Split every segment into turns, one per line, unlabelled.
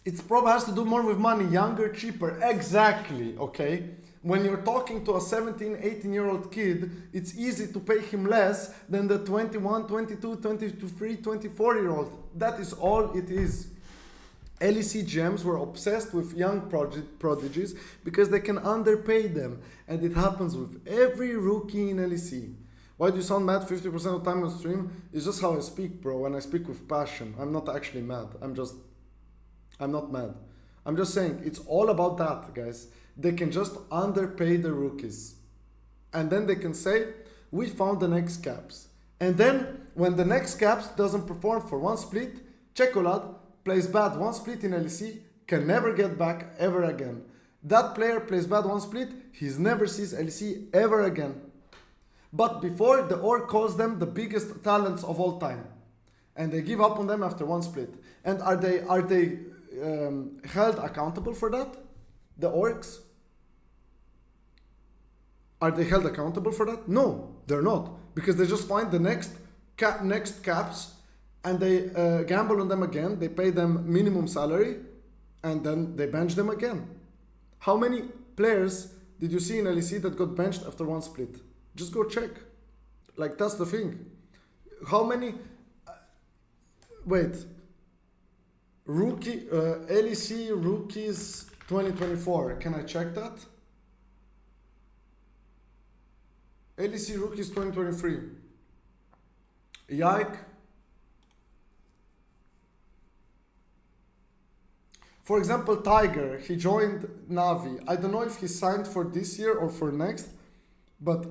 It's probably has to do more with money, younger, cheaper. Exactly, okay? When you're talking to a 17, 18-year-old kid, it's easy to pay him less than the 21, 22, 23, 24-year-old. That is all it is. LEC GMs were obsessed with young prodigies because they can underpay them. And it happens with every rookie in LEC. Why do you sound mad 50% of the time on stream? It's just how I speak, bro. When I speak with passion. I'm not actually mad. I'm not mad. I'm just saying, it's all about that, guys. They can just underpay the rookies. And then they can say, we found the next caps. And then, when the next caps doesn't perform for one split, Chocolate plays bad one split in LEC, can never get back ever again. That player plays bad one split, he never sees LEC ever again. But before, the org calls them the biggest talents of all time. And they give up on them after one split. And are they held accountable for that? The orgs? Are they held accountable for that? No, they're not. Because they just find the next caps and they gamble on them again. They pay them minimum salary and then they bench them again. How many players did you see in LEC that got benched after one split? Just go check. Like, that's the thing. How many... wait. LEC rookies 2024. Can I check that? LEC rookies 2023. Yike. For example, Tiger, he joined NAVI. I don't know if he signed for this year or for next, but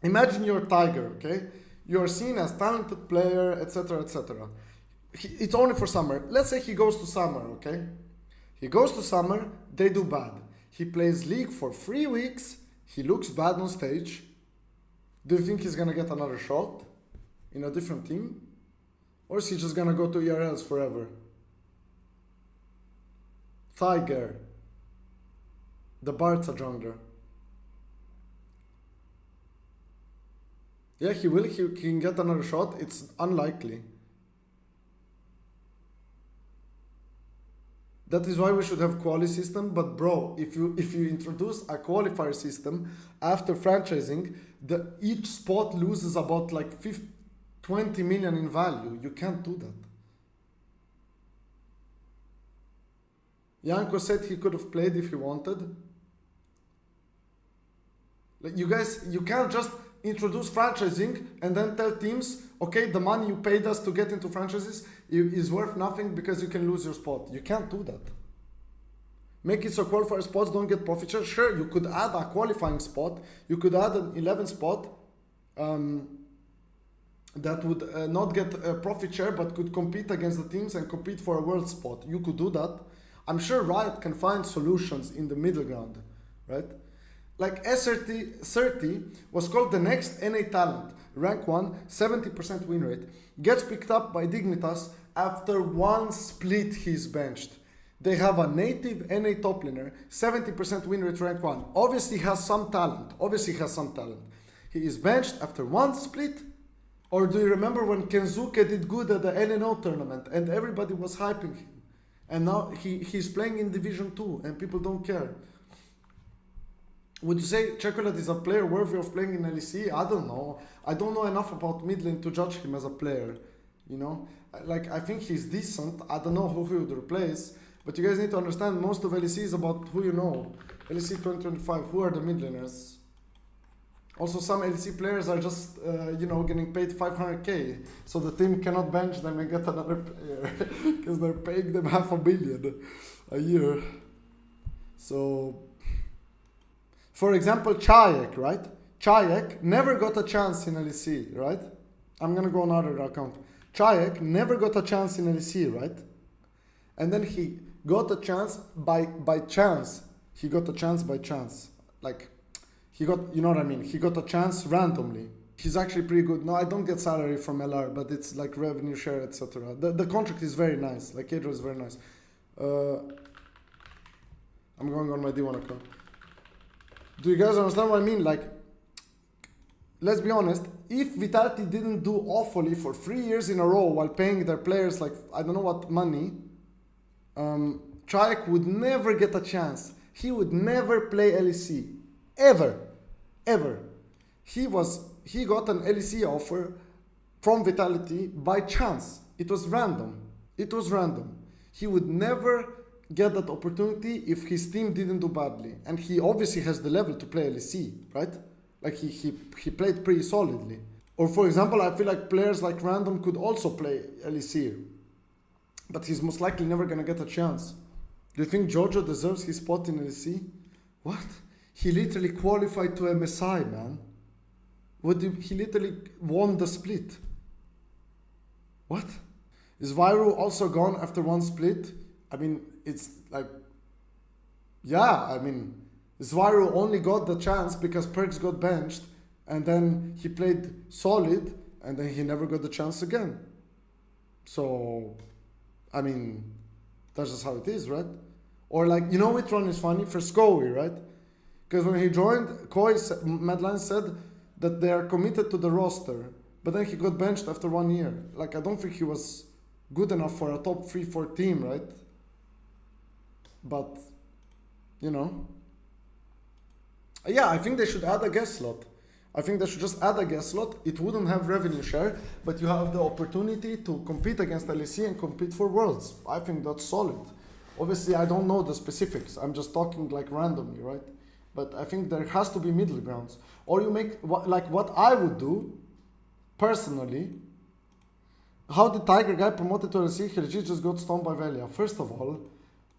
imagine you're Tiger, okay? You're seen as talented player, etc., etc. It's only for summer. Let's say he goes to summer, okay? He goes to summer, they do bad. He plays league for 3 weeks, he looks bad on stage. Do you think he's gonna get another shot in a different team? Or is he just gonna go to ERLs forever? Tiger, the Barca jungler. Yeah, he will. He can get another shot. It's unlikely. That is why we should have quali system. But bro, if you introduce a qualifier system after franchising, each spot loses about like 20 million in value. You can't do that. Janko said he could have played if he wanted. Like, you guys, you can't just introduce franchising and then tell teams, okay, the money you paid us to get into franchises is worth nothing because you can lose your spot. You can't do that. Make it so qualifier spots don't get profit share. Sure, you could add a qualifying spot. You could add an 11 spot that would not get a profit share but could compete against the teams and compete for a world spot. You could do that. I'm sure Riot can find solutions in the middle ground, right? Like S30 was called the next NA talent, rank 1, 70% win rate, gets picked up by Dignitas after one split he's benched. They have a native NA top laner, 70% win rate, rank 1. Obviously has some talent. He is benched after one split. Or do you remember when Kensuke did good at the LNO tournament and everybody was hyping him? And now he's playing in Division 2 and people don't care. Would you say Chocolate is a player worthy of playing in LEC? I don't know. I don't know enough about mid lane to judge him as a player. You know? Like, I think he's decent. I don't know who he would replace. But you guys need to understand, most of LEC is about who you know. LEC 2025, who are the mid laners? Also, some LEC players are just, you know, getting paid 500k. So the team cannot bench them and get another player. Because they're paying them $500 million a year. So... for example, Chayek, right? Chayek never got a chance in LEC, right? I'm gonna go on another account. Chayek never got a chance in LEC, right? And then he got a chance by chance. He got a chance by chance. Like, he got, you know what I mean? He got a chance randomly. He's actually pretty good. No, I don't get salary from LR, but it's like revenue share, etc. The contract is very nice. Like, Adro is very nice. I'm going on my D1 account. Do you guys understand what I mean? Like, let's be honest, if Vitality didn't do awfully for 3 years in a row while paying their players like, I don't know what money, Trike would never get a chance. He would never play LEC. Ever. Ever. He got an LEC offer from Vitality by chance. It was random. It was random. He would never get that opportunity if his team didn't do badly. And he obviously has the level to play LEC, right? Like he played pretty solidly. Or for example, I feel like players like Random could also play LEC. But he's most likely never gonna get a chance. Do you think Jojo deserves his spot in LEC? What? He literally qualified to MSI, man. He literally won the split. What? Is Viru also gone after one split? I mean, it's like, yeah, I mean, Zvaru only got the chance because Perks got benched, and then he played solid, and then he never got the chance again. So, I mean, that's just how it is, right? Or like, you know which one is funny? For Scoey, right? Because when he joined, Madline said that they are committed to the roster, but then he got benched after 1 year. Like, I don't think he was good enough for a top 3-4 team, right? But, you know. Yeah, I think they should add a guest slot. I think they should just add a guest slot. It wouldn't have revenue share, but you have the opportunity to compete against LEC and compete for Worlds. I think that's solid. Obviously, I don't know the specifics. I'm just talking like randomly, right? But I think there has to be middle grounds. Or you make, like what I would do, personally. How did Tiger guy promoted to LEC? He legit just got stomped by Velia. First of all,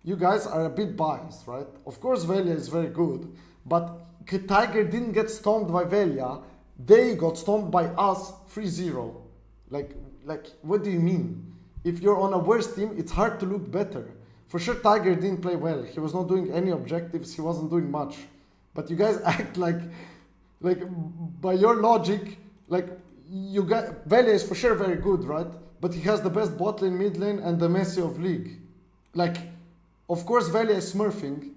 you guys are a bit biased, right? Of course, Velia is very good, but Tiger didn't get stomped by Velia. They got stomped by us 3-0. Like, what do you mean? If you're on a worse team, it's hard to look better. For sure, Tiger didn't play well. He was not doing any objectives. He wasn't doing much. But you guys act like by your logic, like you got Velia is for sure very good, right? But he has the best bot lane, mid lane, and the Messi of league. Like, of course, Velia is smurfing,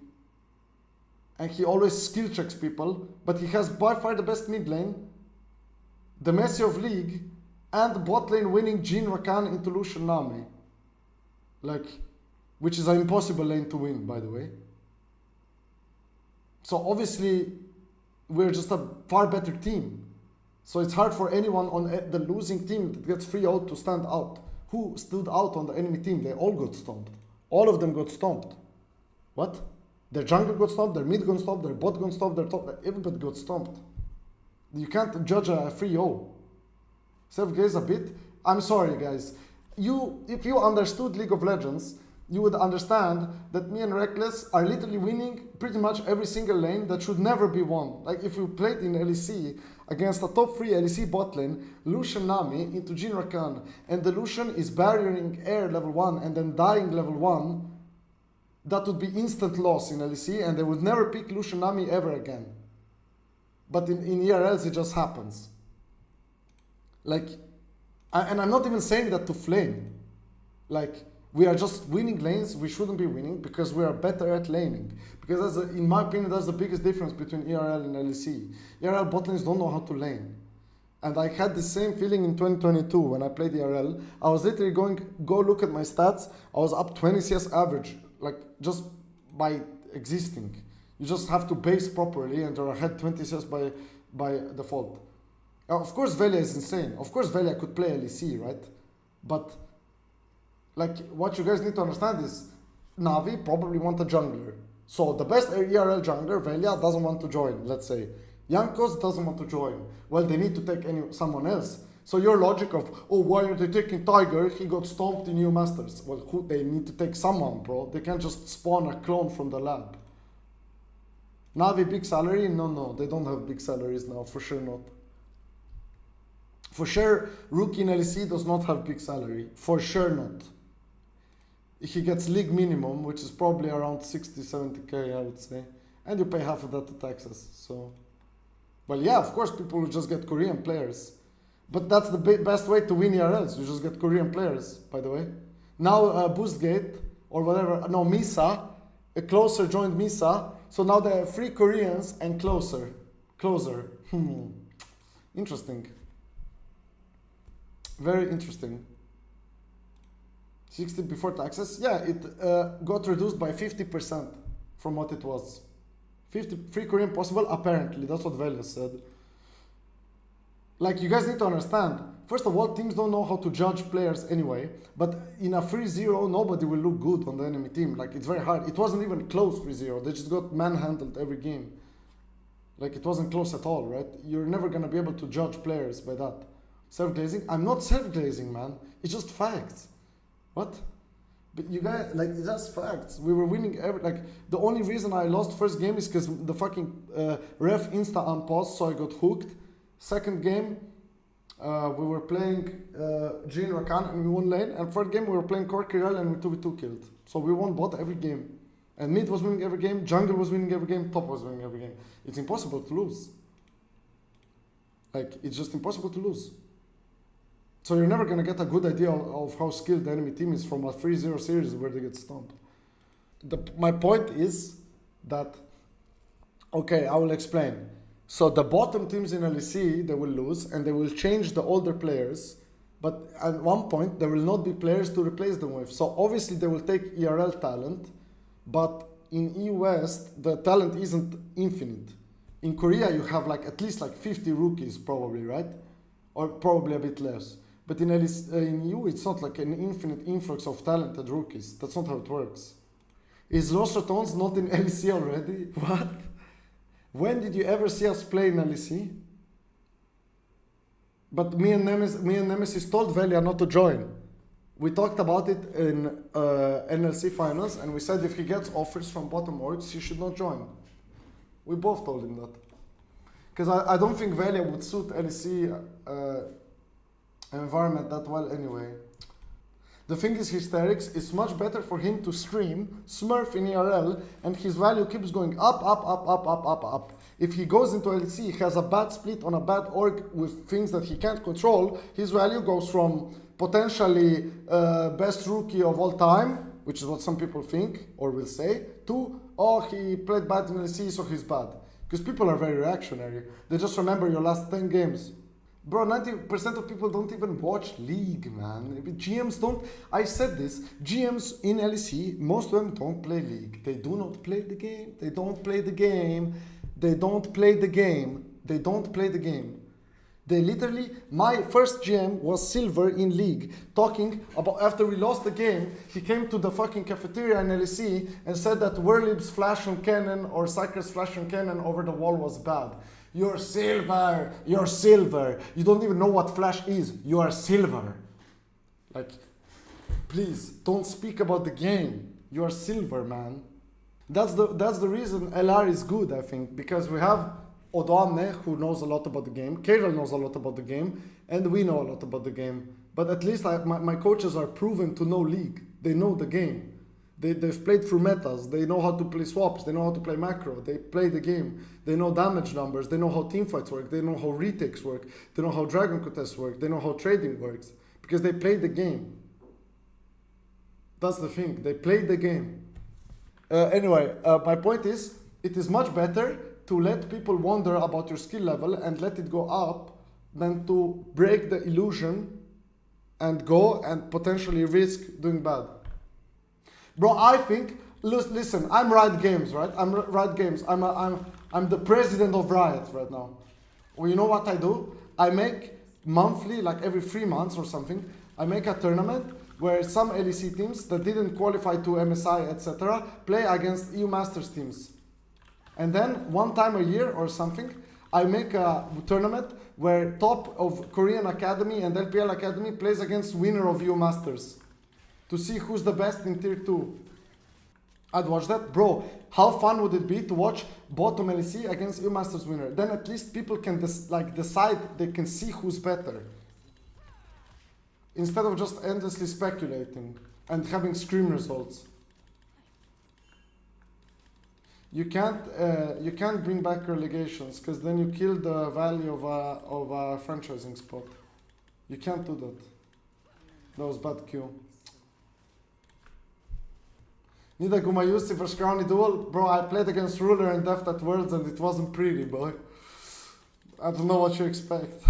and he always skill checks people. But he has by far the best mid lane, the Messi of league, and bot lane winning Jhin Rakan into Lucian Nami. Like, which is an impossible lane to win, by the way. So obviously, we're just a far better team. So it's hard for anyone on the losing team that gets 3-0 to stand out. Who stood out on the enemy team? They all got stomped. All of them got stomped. What? Their jungle got stomped, their mid got stomped, their bot got stomped, their top, everybody got stomped. You can't judge a 3-0. Self-gaze a bit. I'm sorry, guys. If you understood League of Legends, you would understand that me and Reckless are literally winning pretty much every single lane that should never be won. Like if you played in LEC against a top 3 LEC bot lane, Lucian Nami into Jhin Rakan, and the Lucian is barriering air level 1 and then dying level 1, that would be instant loss in LEC, and they would never pick Lucian Nami ever again. But in ERLs it just happens. Like, and I'm not even saying that to flame. Like, we are just winning lanes we shouldn't be winning because we are better at laning. Because in my opinion, that's the biggest difference between ERL and LEC. ERL bot lanes don't know how to lane. And I had the same feeling in 2022 when I played ERL. I was literally go look at my stats. I was up 20 CS average, like just by existing. You just have to base properly and you're ahead 20 CS by default. Of course, Velia is insane. Of course, Velia could play LEC, right? But like, what you guys need to understand is NAVI probably want a jungler. So the best ERL jungler, Velia, doesn't want to join, let's say. Jankos doesn't want to join. Well, they need to take someone else. So your logic of, oh, why are they taking Tiger? He got stomped in New Masters. Well, they need to take someone, bro. They can't just spawn a clone from the lab. NAVI big salary? No, they don't have big salaries now, for sure not. For sure, rookie in LEC does not have big salary. For sure not. He gets league minimum, which is probably around 60, 70k, I would say. And you pay half of that to taxes, so. Well, yeah, of course, people will just get Korean players. But that's the best way to win ERLs. You just get Korean players, by the way. Now, Boostgate, or whatever, no, Misa, Closer joined Misa. So now they have 3 Koreans and Closer. Interesting. Very interesting. 60 before taxes. Yeah, it got reduced by 50% from what it was. 50 free Korean possible, apparently. That's what Velia said. Like, you guys need to understand. First of all, teams don't know how to judge players anyway. But in a 3-0, nobody will look good on the enemy team. Like, it's very hard. It wasn't even close 3-0. They just got manhandled every game. Like, it wasn't close at all, right? You're never going to be able to judge players by that. Self-glazing? I'm not self-glazing, man. It's just facts. What? But you guys, like, it's just facts. We were winning like, the only reason I lost first game is because the fucking ref insta unpaused, so I got hooked. Second game, we were playing Jin Rakan and we won lane. And third game, we were playing Korkirel and we 2v2 killed. So we won bot every game. And mid was winning every game, jungle was winning every game, top was winning every game. It's impossible to lose. Like, it's just impossible to lose. So you're never going to get a good idea of how skilled the enemy team is from a 3-0 series where they get stomped. My point is that, okay, I will explain. So the bottom teams in LEC, they will lose and they will change the older players. But at one point, there will not be players to replace them with. So obviously they will take ERL talent, but in EU West, the talent isn't infinite. In Korea, you have like at least like 50 rookies probably, right? Or probably a bit less. But in EU, it's not like an infinite influx of talented rookies. That's not how it works. Is Los Ratones not in LEC already? What? When did you ever see us play in LEC? But me and Nemesis told Velia not to join. We talked about it in NLC finals, and we said if he gets offers from bottom orgs, he should not join. We both told him that. Because I don't think Velia would suit LEC environment that well anyway. The thing is, hysterics, it's much better for him to stream, smurf in ERL, and his value keeps going up, up, up, up, up, up, up. If he goes into LEC, he has a bad split on a bad org with things that he can't control, his value goes from potentially best rookie of all time, which is what some people think or will say, to, oh, he played bad in LEC, so he's bad. Because people are very reactionary. They just remember your last 10 games. Bro, 90% of people don't even watch League, man. GMs don't, I said this, GMs in LEC, most of them don't play League. They do not play the game. They don't play the game. They don't play the game. They don't play the game. They literally, my first GM was Silver in League, talking about after we lost the game, he came to the fucking cafeteria in LEC and said that Werlib's flash on cannon or Psyker's flash on cannon over the wall was bad. You're silver, you're silver. You don't even know what flash is. You are silver. Like, please, don't speak about the game. You are silver, man. That's the reason LR is good, I think, because we have Odoamne, who knows a lot about the game, Karel knows a lot about the game, and we know a lot about the game. But at least my coaches are proven to know League. They know the game. They've played through metas. They know how to play swaps. They know how to play macro. They play the game. They know damage numbers. They know how teamfights work. They know how retakes work. They know how dragon contests work. They know how trading works. Because they play the game. That's the thing. They play the game. Anyway, my point is, it is much better to let people wonder about your skill level and let it go up than to break the illusion and go and potentially risk doing bad. Bro, I think, listen, I'm Riot Games, right? I'm Riot Games. I'm the president of Riot right now. Well, you know what I do? I make monthly, like every 3 months or something, I make a tournament where some LEC teams that didn't qualify to MSI, etc., play against EU Masters teams. And then one time a year or something, I make a tournament where top of Korean Academy and LPL Academy plays against winner of EU Masters to see who's the best in tier 2. I'd watch that. Bro, how fun would it be to watch bottom LEC against EU Masters winner? Then at least people can decide, they can see who's better. Instead of just endlessly speculating and having scream results. You can't bring back relegations because then you kill the value of a franchising spot. You can't do that. That was bad Q. Nida Gumayusi vs Crownie duel? Bro, I played against Ruler and Deft at Worlds and it wasn't pretty, boy. I don't know what you expect.